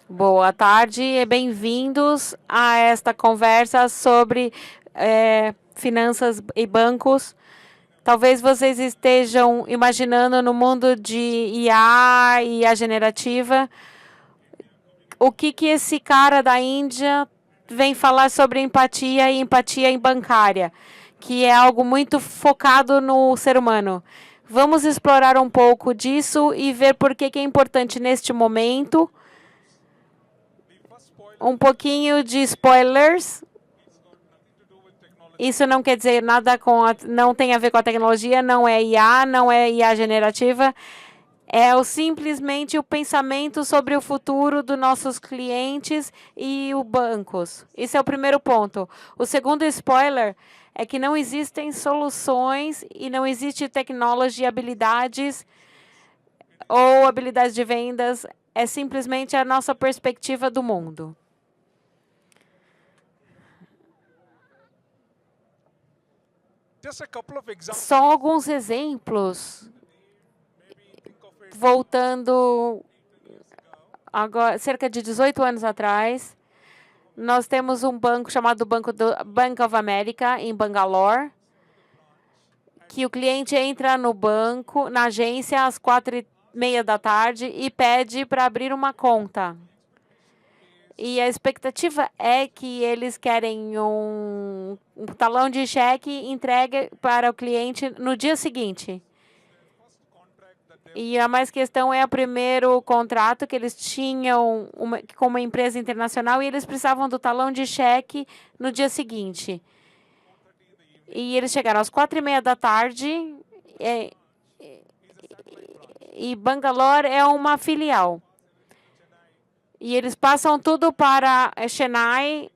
Boa tarde e bem-vindos a esta conversa sobre finanças e bancos. Talvez vocês estejam imaginando no mundo de IA e IA generativa, o que esse cara da Índia vem falar sobre empatia e empatia em bancária, que é algo muito focado no ser humano. Vamos explorar um pouco disso e ver por que é importante neste momento. Um pouquinho de spoilers. Isso não quer dizer nada não tem a ver com a tecnologia, não é IA, não é IA generativa. É simplesmente o pensamento sobre o futuro dos nossos clientes e os bancos. Esse é o primeiro ponto. O segundo spoiler é que não existem soluções e não existe tecnologia e habilidades ou habilidades de vendas. É simplesmente a nossa perspectiva do mundo. Só alguns exemplos. Voltando agora, cerca de 18 anos atrás, nós temos um banco chamado Bank of America, em Bangalore, que o cliente entra no banco, na agência, às 4:30 da tarde e pede para abrir uma conta. E a expectativa é que eles querem um talão de cheque entregue para o cliente no dia seguinte. E a mais questão é o primeiro contrato que eles tinham com uma empresa internacional e eles precisavam do talão de cheque no dia seguinte. E eles chegaram às 4:30 da tarde e Bangalore é uma filial. E eles passam tudo para Chennai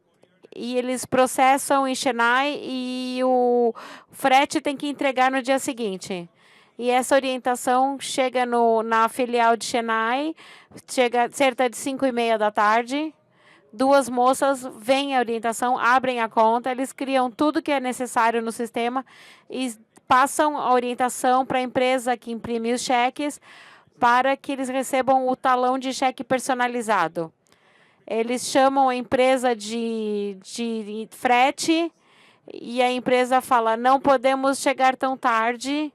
e eles processam em Chennai e o frete tem que entregar no dia seguinte. E essa orientação chega na filial de Chennai, chega cerca de 5:30 da tarde. Duas moças veem a orientação, abrem a conta, eles criam tudo que é necessário no sistema e passam a orientação para a empresa que imprime os cheques para que eles recebam o talão de cheque personalizado. Eles chamam a empresa de frete e a empresa fala, não podemos chegar tão tarde,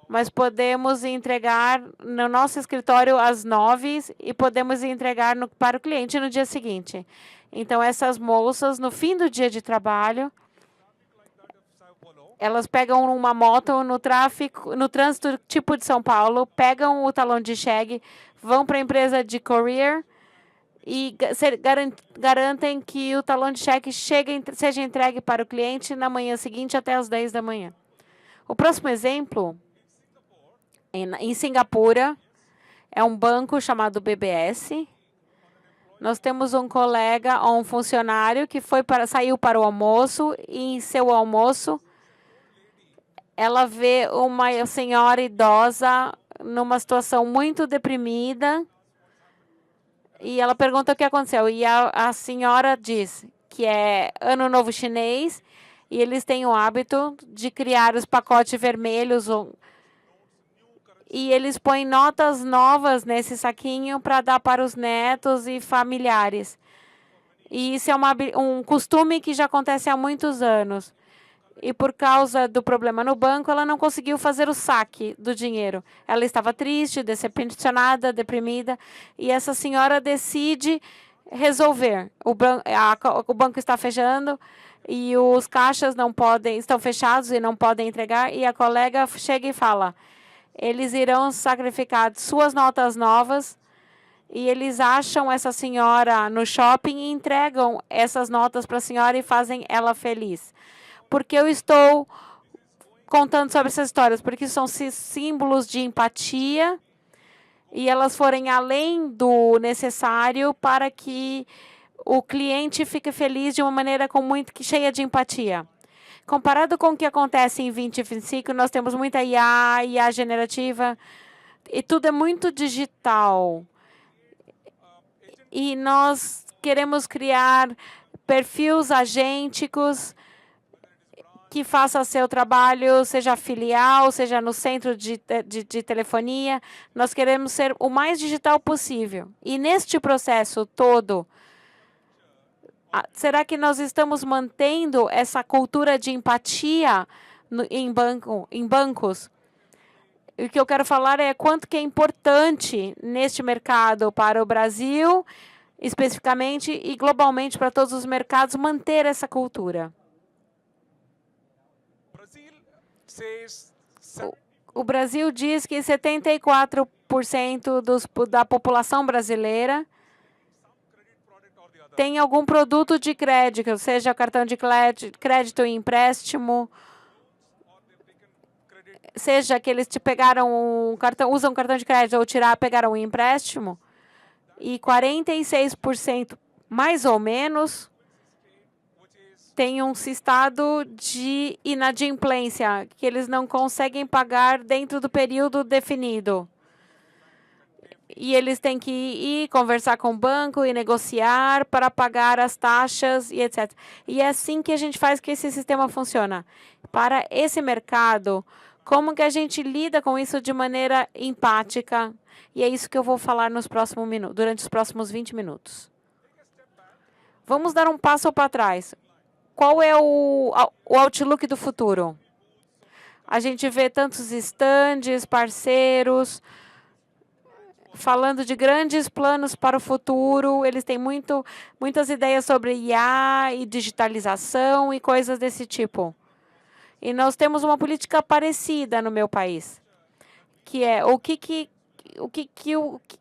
mas podemos entregar no nosso escritório às 9h e podemos entregar para o cliente no dia seguinte. Então, essas moças, no fim do dia de trabalho, elas pegam uma moto no trânsito tipo de São Paulo, pegam o talão de cheque, vão para a empresa de courier e garantem que o talão de cheque seja entregue para o cliente na manhã seguinte até às 10 da manhã. O próximo exemplo, em Singapura, é um banco chamado BBS. Nós temos um colega ou um funcionário que saiu para o almoço e em seu almoço ela vê uma senhora idosa numa situação muito deprimida e ela pergunta o que aconteceu. E a senhora diz que é Ano Novo Chinês e eles têm o hábito de criar os pacotes vermelhos e eles põem notas novas nesse saquinho para dar para os netos e familiares. E isso é um costume que já acontece há muitos anos. E por causa do problema no banco, ela não conseguiu fazer o saque do dinheiro. Ela estava triste, decepcionada, deprimida, e essa senhora decide resolver. O banco está fechando e os caixas estão fechados e não podem entregar, e a colega chega e fala, eles irão sacrificar suas notas novas e eles acham essa senhora no shopping e entregam essas notas para a senhora e fazem ela feliz. Por que eu estou contando sobre essas histórias? Porque são símbolos de empatia e elas forem além do necessário para que o cliente fique feliz de uma maneira cheia de empatia. Comparado com o que acontece em 2025, nós temos muita IA generativa, e tudo é muito digital. E nós queremos criar perfis agênticos que faça seu trabalho, seja filial, seja no centro de telefonia. Nós queremos ser o mais digital possível. E neste processo todo, será que nós estamos mantendo essa cultura de empatia em bancos? O que eu quero falar é quanto que é importante neste mercado para o Brasil, especificamente, e globalmente para todos os mercados, manter essa cultura. O Brasil diz que 74% da população brasileira tem algum produto de crédito, seja cartão de crédito e empréstimo, seja que eles pegaram um cartão, usam um cartão de crédito ou pegaram um empréstimo, e 46%, mais ou menos, tem um estado de inadimplência, que eles não conseguem pagar dentro do período definido. E eles têm que ir conversar com o banco e negociar para pagar as taxas e etc. E é assim que a gente faz que esse sistema funciona. Para esse mercado, como que a gente lida com isso de maneira empática? E é isso que eu vou falar durante os próximos 20 minutos. Vamos dar um passo para trás. Qual é o outlook do futuro? A gente vê tantos estandes, parceiros, falando de grandes planos para o futuro. Eles têm muitas ideias sobre IA e digitalização e coisas desse tipo. E nós temos uma política parecida no meu país, que é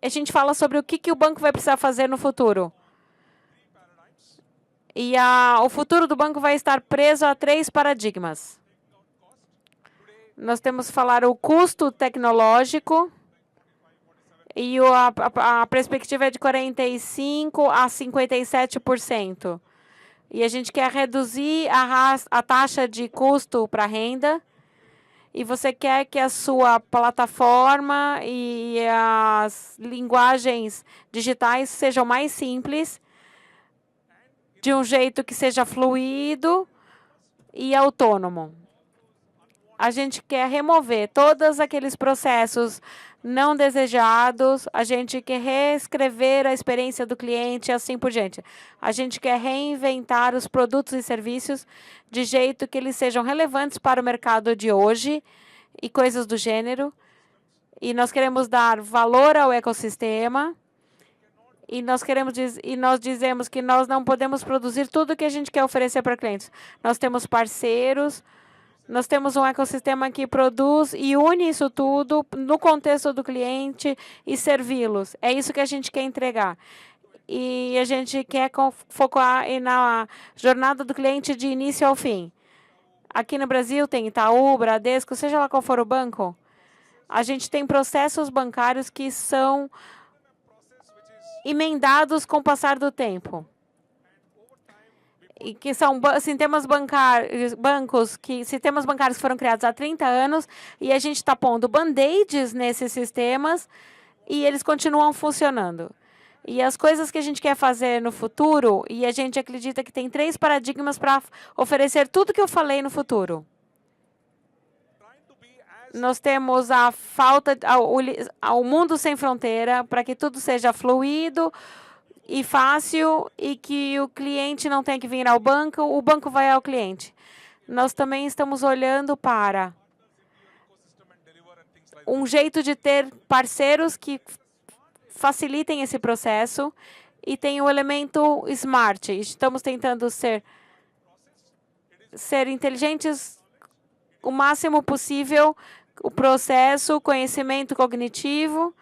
a gente fala sobre o que o banco vai precisar fazer no futuro. E o futuro do banco vai estar preso a 3 paradigmas. Nós temos que falar o custo tecnológico, e a perspectiva é de 45% a 57%. E a gente quer reduzir a taxa de custo para a renda. E você quer que a sua plataforma e as linguagens digitais sejam mais simples, de um jeito que seja fluido e autônomo. A gente quer remover todos aqueles processos não desejados, a gente quer reescrever a experiência do cliente e assim por diante. A gente quer reinventar os produtos e serviços de jeito que eles sejam relevantes para o mercado de hoje e coisas do gênero. E nós queremos dar valor ao ecossistema. E nós dizemos que nós não podemos produzir tudo que a gente quer oferecer para clientes. Nós temos parceiros, nós temos um ecossistema que produz e une isso tudo no contexto do cliente e servi-los. É isso que a gente quer entregar. E a gente quer focar na jornada do cliente de início ao fim. Aqui no Brasil tem Itaú, Bradesco, seja lá qual for o banco, a gente tem processos bancários que são emendados com o passar do tempo. E que são sistemas bancários que foram criados há 30 anos e a gente está pondo band-aids nesses sistemas e eles continuam funcionando. E as coisas que a gente quer fazer no futuro, e a gente acredita que tem 3 paradigmas para oferecer tudo que eu falei no futuro. Nós temos o mundo sem fronteira, para que tudo seja fluido e fácil e que o cliente não tenha que vir ao banco, o banco vai ao cliente. Nós também estamos olhando para um jeito de ter parceiros que facilitem esse processo e tem o elemento smart. Estamos tentando ser inteligentes o máximo possível, o processo, o conhecimento cognitivo,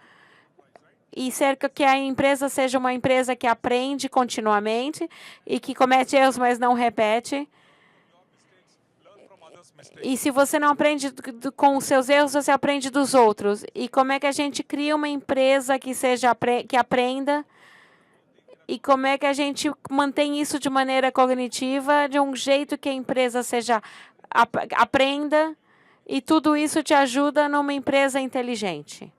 e que a empresa seja uma empresa que aprende continuamente e que comete erros, mas não repete. E se você não aprende com os seus erros, você aprende dos outros. E como é que a gente cria uma empresa que aprenda? E como é que a gente mantém isso de maneira cognitiva, de um jeito que a empresa aprenda, e tudo isso te ajuda numa empresa inteligente.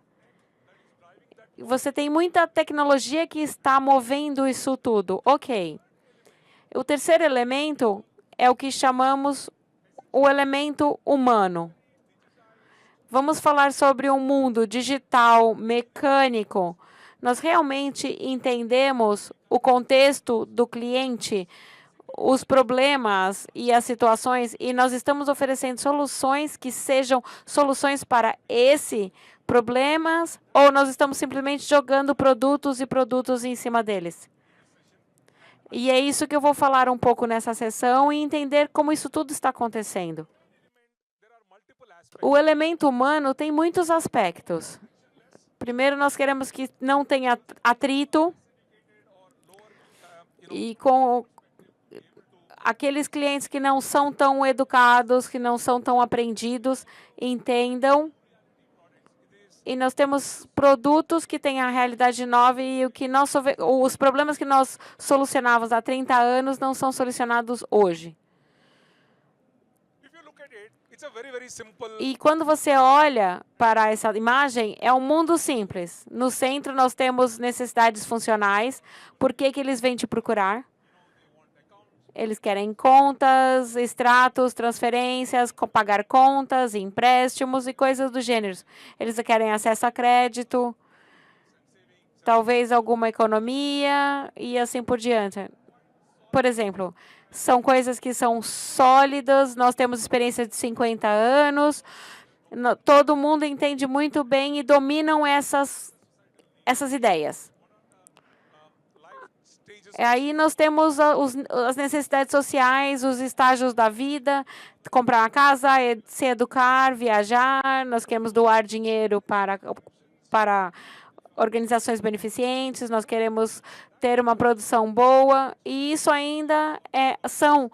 Você tem muita tecnologia que está movendo isso tudo. Ok. O terceiro elemento é o que chamamos o elemento humano. Vamos falar sobre um mundo digital, mecânico. Nós realmente entendemos o contexto do cliente, os problemas e as situações, e nós estamos oferecendo soluções que sejam soluções para esse problemas, ou nós estamos simplesmente jogando produtos e produtos em cima deles? E é isso que eu vou falar um pouco nessa sessão e entender como isso tudo está acontecendo. O elemento humano tem muitos aspectos. Primeiro, nós queremos que não tenha atrito e com aqueles clientes que não são tão educados, que não são tão aprendidos, entendam. E nós temos produtos que têm a realidade nova e os problemas que nós solucionávamos há 30 anos não são solucionados hoje. E quando você olha para essa imagem, é um mundo simples. No centro, nós temos necessidades funcionais. Por que eles vêm te procurar? Eles querem contas, extratos, transferências, pagar contas, empréstimos e coisas do gênero. Eles querem acesso a crédito, talvez alguma economia e assim por diante. Por exemplo, são coisas que são sólidas, nós temos experiência de 50 anos, todo mundo entende muito bem e dominam essas ideias. Aí nós temos as necessidades sociais, os estágios da vida, comprar uma casa, se educar, viajar, nós queremos doar dinheiro para organizações beneficentes, nós queremos ter uma produção boa, e isso ainda são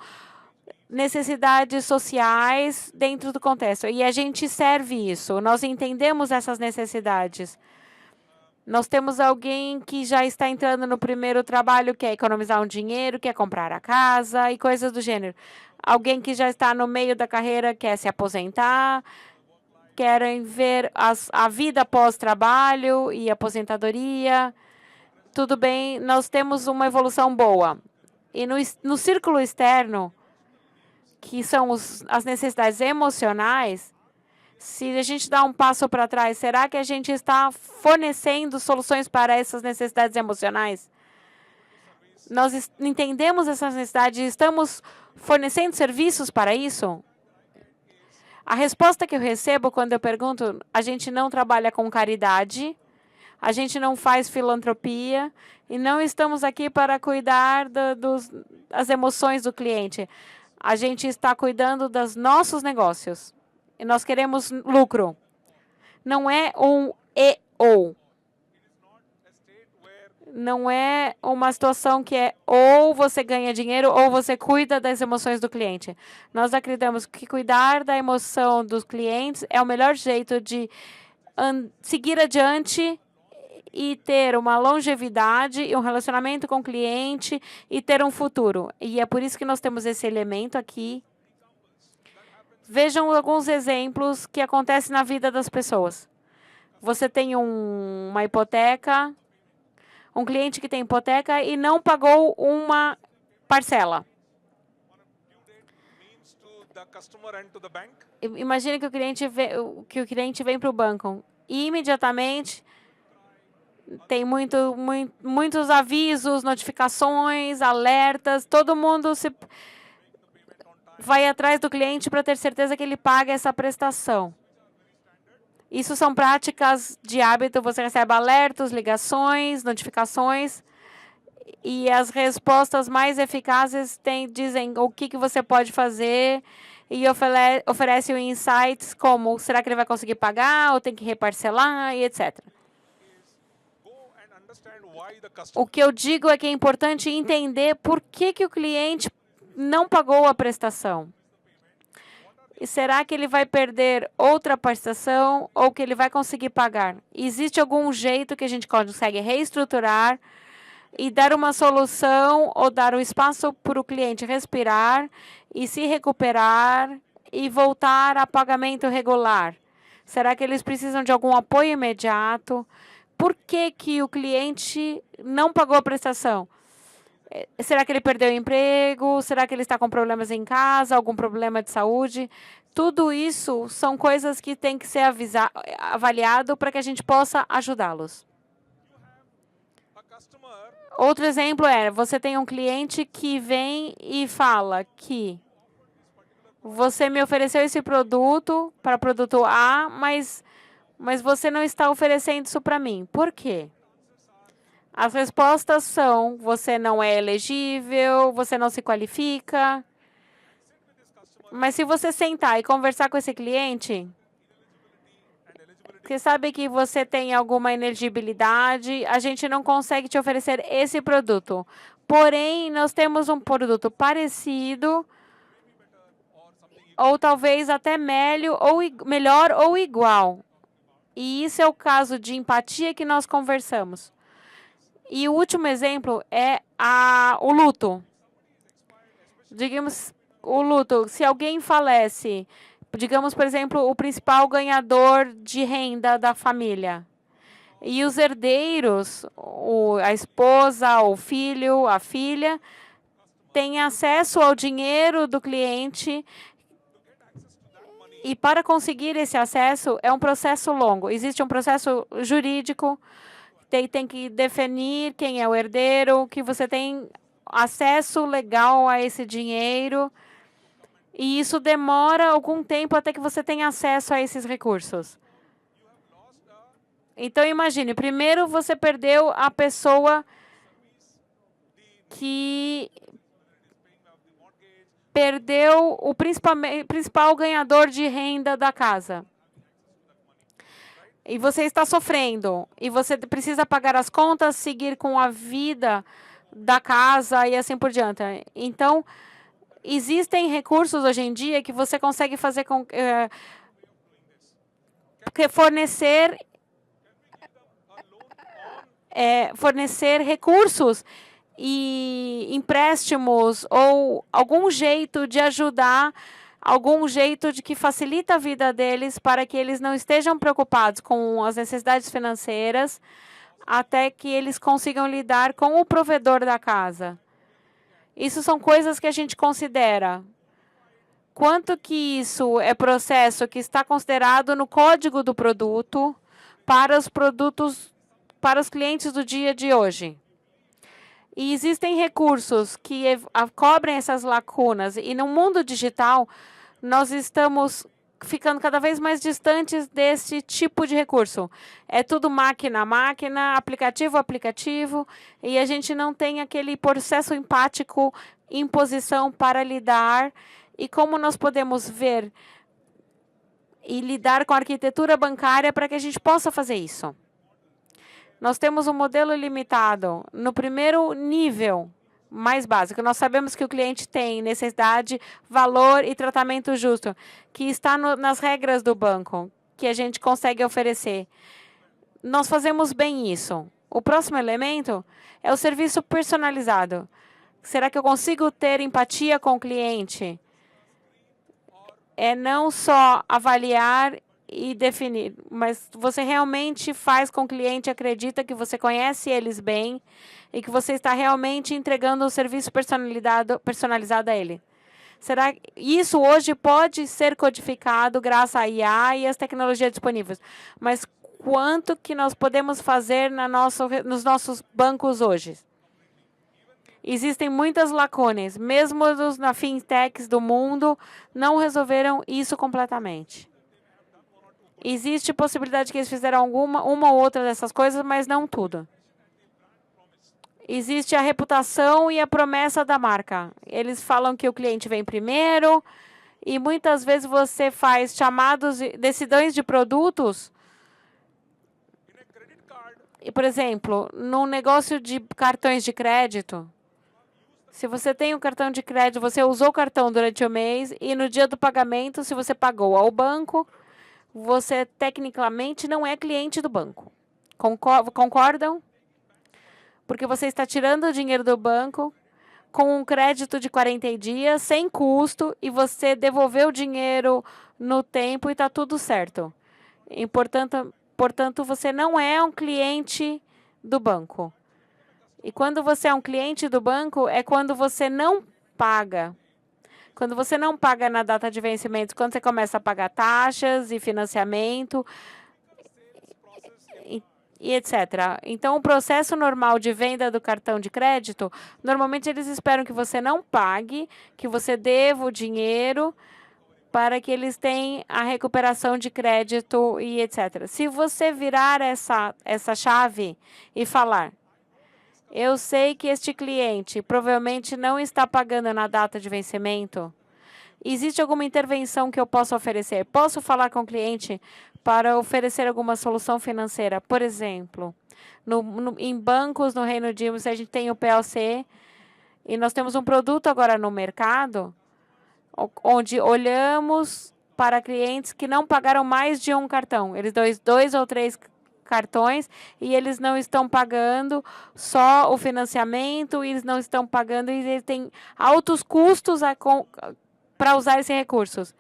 necessidades sociais dentro do contexto. E a gente serve isso, nós entendemos essas necessidades. Nós temos alguém que já está entrando no primeiro trabalho, quer economizar um dinheiro, quer comprar a casa e coisas do gênero. Alguém que já está no meio da carreira, quer se aposentar, querem ver a vida pós-trabalho e aposentadoria. Tudo bem, nós temos uma evolução boa. E no círculo externo, que são as necessidades emocionais, se a gente dá um passo para trás, será que a gente está fornecendo soluções para essas necessidades emocionais? Nós entendemos essas necessidades e estamos fornecendo serviços para isso? A resposta que eu recebo quando eu pergunto, a gente não trabalha com caridade, a gente não faz filantropia e não estamos aqui para cuidar das emoções do cliente. A gente está cuidando dos nossos negócios. E nós queremos lucro. Não é um e/ou. Não é uma situação que é ou você ganha dinheiro ou você cuida das emoções do cliente. Nós acreditamos que cuidar da emoção dos clientes é o melhor jeito de seguir adiante e ter uma longevidade e um relacionamento com o cliente e ter um futuro. E é por isso que nós temos esse elemento aqui. Vejam alguns exemplos que acontecem na vida das pessoas. Você tem uma hipoteca, um cliente que tem hipoteca e não pagou uma parcela. Imagine que o cliente vem para o banco e imediatamente tem muitos avisos, notificações, alertas, todo mundo vai atrás do cliente para ter certeza que ele paga essa prestação. Isso são práticas de hábito, você recebe alertas, ligações, notificações, e as respostas mais eficazes dizem o que você pode fazer e oferecem insights como, será que ele vai conseguir pagar, ou tem que reparcelar, e etc. O que eu digo é que é importante entender por que o cliente não pagou a prestação. E será que ele vai perder outra prestação ou que ele vai conseguir pagar? Existe algum jeito que a gente consegue reestruturar e dar uma solução ou dar um espaço para o cliente respirar e se recuperar e voltar a pagamento regular? Será que eles precisam de algum apoio imediato? Por que o cliente não pagou a prestação? Será que ele perdeu o emprego? Será que ele está com problemas em casa? Algum problema de saúde? Tudo isso são coisas que têm que ser avaliado para que a gente possa ajudá-los. Outro exemplo é, você tem um cliente que vem e fala que você me ofereceu esse produto para produto A, mas você não está oferecendo isso para mim. Por quê? As respostas são, você não é elegível, você não se qualifica. Mas se você sentar e conversar com esse cliente, você sabe que você tem alguma inelegibilidade, a gente não consegue te oferecer esse produto. Porém, nós temos um produto parecido, ou talvez até melhor ou igual. E isso é o caso de empatia que nós conversamos. E o último exemplo é o luto. Digamos, o luto, se alguém falece, digamos, por exemplo, o principal ganhador de renda da família. E os herdeiros, a esposa, o filho, a filha, têm acesso ao dinheiro do cliente. E para conseguir esse acesso, é um processo longo. Existe um processo jurídico, tem que definir quem é o herdeiro, que você tem acesso legal a esse dinheiro. E isso demora algum tempo até que você tenha acesso a esses recursos. Então, imagine, primeiro você perdeu a pessoa que perdeu o principal ganhador de renda da casa. E você está sofrendo. E você precisa pagar as contas, seguir com a vida da casa e assim por diante. Então, existem recursos hoje em dia que você consegue fazer com fornecer recursos e empréstimos ou algum jeito de ajudar, algum jeito de que facilita a vida deles para que eles não estejam preocupados com as necessidades financeiras até que eles consigam lidar com o provedor da casa. Isso são coisas que a gente considera. Quanto que isso é processo que está considerado no código do produto para os clientes do dia de hoje? E existem recursos que cobrem essas lacunas. E no mundo digital, nós estamos ficando cada vez mais distantes desse tipo de recurso. É tudo máquina a máquina, aplicativo a aplicativo, e a gente não tem aquele processo empático em posição para lidar. E como nós podemos ver e lidar com a arquitetura bancária para que a gente possa fazer isso? Nós temos um modelo limitado no primeiro nível mais básico. Nós sabemos que o cliente tem necessidade, valor e tratamento justo, que está nas regras do banco, que a gente consegue oferecer. Nós fazemos bem isso. O próximo elemento é o serviço personalizado. Será que eu consigo ter empatia com o cliente? É não só avaliar e definir, mas você realmente faz com que o cliente acredita que você conhece eles bem e que você está realmente entregando um serviço personalizado a ele. Será que isso hoje pode ser codificado graças à IA e às tecnologias disponíveis? Mas quanto que nós podemos fazer nos nossos bancos hoje? Existem muitas lacunas, mesmo na fintechs do mundo, não resolveram isso completamente. Existe possibilidade que eles fizeram uma ou outra dessas coisas, mas não tudo. Existe a reputação e a promessa da marca. Eles falam que o cliente vem primeiro e muitas vezes você faz chamados, decisões de produtos. E, por exemplo, num negócio de cartões de crédito, se você tem um cartão de crédito, você usou o cartão durante o mês e no dia do pagamento, se você pagou ao banco, você tecnicamente não é cliente do banco. Concordam? Porque você está tirando o dinheiro do banco com um crédito de 40 dias, sem custo, e você devolveu o dinheiro no tempo e está tudo certo. E, portanto, você não é um cliente do banco. E quando você é um cliente do banco, é quando você não paga. Quando você não paga na data de vencimento, quando você começa a pagar taxas e financiamento, e etc. Então, o processo normal de venda do cartão de crédito, normalmente eles esperam que você não pague, que você deva o dinheiro para que eles tenham a recuperação de crédito e etc. Se você virar essa chave e falar, eu sei que este cliente provavelmente não está pagando na data de vencimento, existe alguma intervenção que eu possa oferecer? Posso falar com o cliente para oferecer alguma solução financeira? Por exemplo, em bancos no Reino Unido, a gente tem o PLC e nós temos um produto agora no mercado onde olhamos para clientes que não pagaram mais de um cartão. Eles dão 2 ou 3 cartões e eles não estão pagando só o financiamento, eles não estão pagando e eles têm altos custos para usar esses recursos.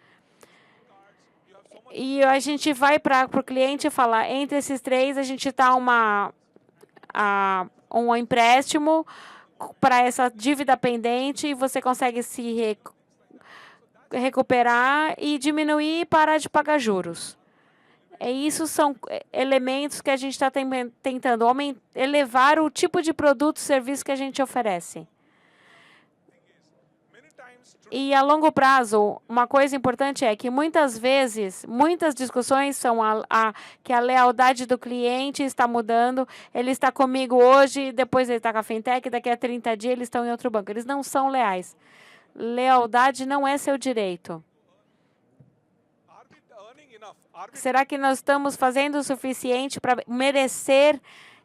E a gente vai para o cliente e falar, entre esses 3, a gente dá um empréstimo para essa dívida pendente e você consegue se recuperar e diminuir e parar de pagar juros. Isso são elementos que a gente está tentando elevar o tipo de produto e serviço que a gente oferece. E a longo prazo, uma coisa importante é que muitas vezes, muitas discussões são que a lealdade do cliente está mudando. Ele está comigo hoje, depois ele está com a fintech, daqui a 30 dias eles estão em outro banco. Eles não são leais. Lealdade não é seu direito. Será que nós estamos fazendo o suficiente para merecer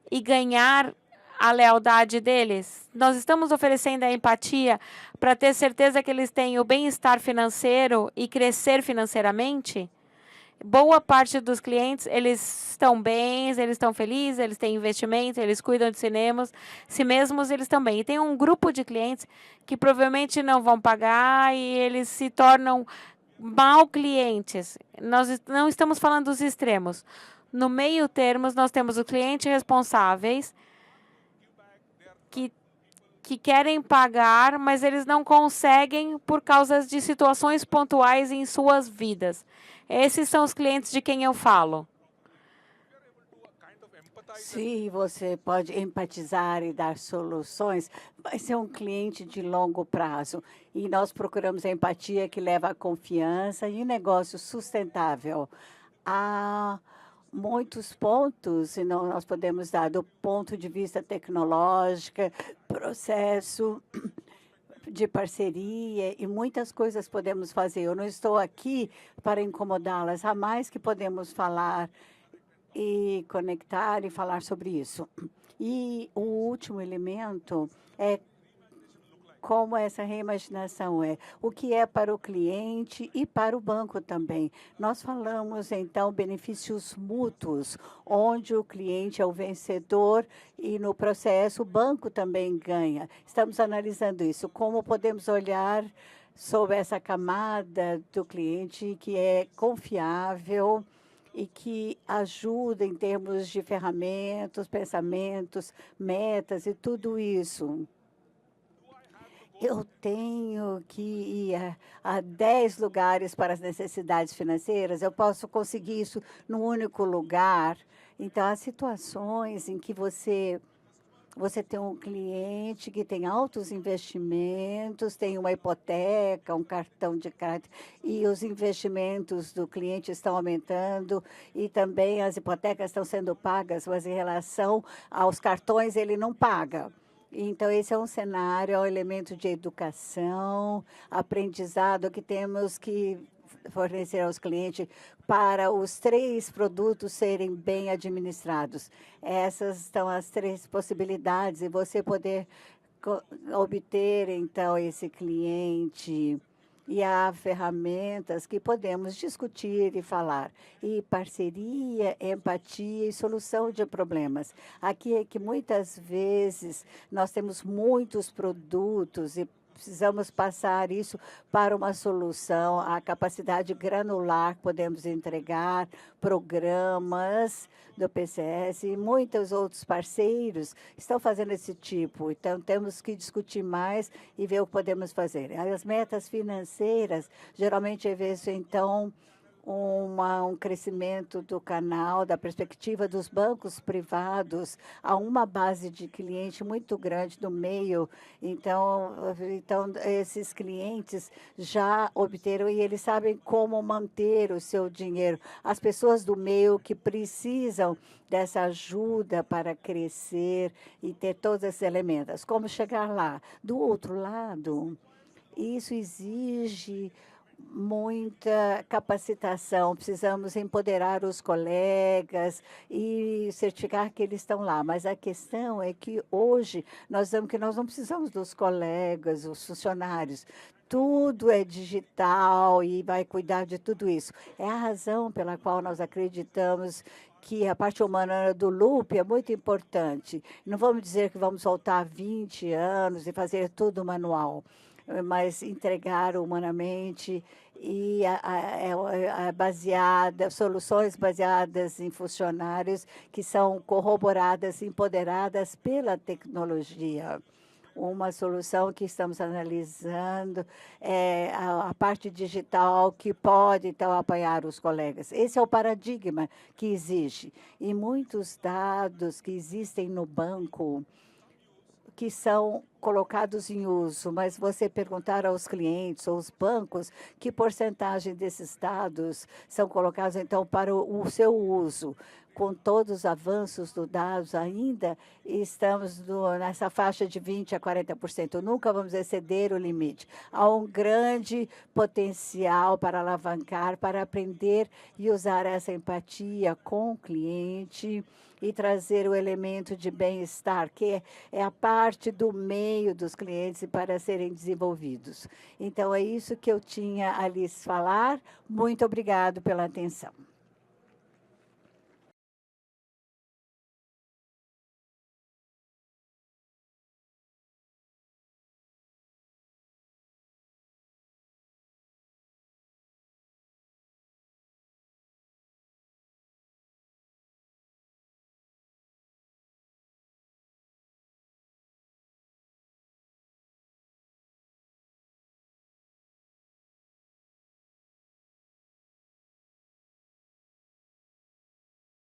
e ganhar a lealdade deles? Nós estamos oferecendo a empatia para ter certeza que eles têm o bem-estar financeiro e crescer financeiramente? Boa parte dos clientes, eles estão bem, eles estão felizes, eles têm investimento, eles cuidam de si mesmos, eles estão bem. E tem um grupo de clientes que provavelmente não vão pagar e eles se tornam mal clientes. Nós não estamos falando dos extremos. No meio termo, nós temos os clientes responsáveis que querem pagar, mas eles não conseguem por causa de situações pontuais em suas vidas. Esses são os clientes de quem eu falo. Se você pode empatizar e dar soluções, vai ser um cliente de longo prazo. E nós procuramos a empatia que leva à confiança e um negócio sustentável. Há muitos pontos, e nós podemos dar do ponto de vista tecnológico, processo de parceria e muitas coisas podemos fazer. Eu não estou aqui para incomodá-las, há mais que podemos falar e conectar e falar sobre isso. E o último elemento é como essa reimaginação é, o que é para o cliente e para o banco também. Nós falamos, então, benefícios mútuos, onde o cliente é o vencedor e, no processo, o banco também ganha. Estamos analisando isso, como podemos olhar sobre essa camada do cliente que é confiável e que ajuda em termos de ferramentas, pensamentos, metas e tudo isso. Eu tenho que ir a 10 lugares para as necessidades financeiras, eu posso conseguir isso num único lugar. Então, há situações em que você tem um cliente que tem altos investimentos, tem uma hipoteca, um cartão de crédito, e os investimentos do cliente estão aumentando, e também as hipotecas estão sendo pagas, mas em relação aos cartões ele não paga. Então, esse é um cenário, é um elemento de educação, aprendizado que temos que fornecer aos clientes para os 3 produtos serem bem administrados. Essas são as 3 possibilidades e você poder obter, então, esse cliente. E há ferramentas que podemos discutir e falar. E parceria, empatia e solução de problemas. Aqui é que muitas vezes nós temos muitos produtos e precisamos passar isso para uma solução, a capacidade granular que podemos entregar, programas do PCS e muitos outros parceiros estão fazendo esse tipo. Então, temos que discutir mais e ver o que podemos fazer. As metas financeiras, geralmente, é isso, então, um crescimento do canal, da perspectiva dos bancos privados, a uma base de cliente muito grande do meio. Então, esses clientes já obteram e eles sabem como manter o seu dinheiro. As pessoas do meio que precisam dessa ajuda para crescer e ter todos esses elementos. Como chegar lá? Do outro lado, isso exige muita capacitação, precisamos empoderar os colegas e certificar que eles estão lá. Mas a questão é que hoje nós vemos que nós não precisamos dos colegas, os funcionários. Tudo é digital e vai cuidar de tudo isso. É a razão pela qual nós acreditamos que a parte humana do loop é muito importante. Não vamos dizer que vamos voltar 20 anos e fazer tudo manual, mas entregar humanamente e soluções baseadas em funcionários que são corroboradas, empoderadas pela tecnologia. Uma solução que estamos analisando é a parte digital que pode, então, apoiar os colegas. Esse é o paradigma que existe. E muitos dados que existem no banco que são colocados em uso, mas você perguntar aos clientes ou aos bancos que porcentagem desses dados são colocados, então, para o seu uso. Com todos os avanços dos dados, ainda estamos nessa faixa de 20% a 40%. Nunca vamos exceder o limite. Há um grande potencial para alavancar, para aprender e usar essa empatia com o cliente e trazer o elemento de bem-estar, que é a parte do meio dos clientes para serem desenvolvidos. Então, é isso que eu tinha a lhes falar. Muito obrigado pela atenção.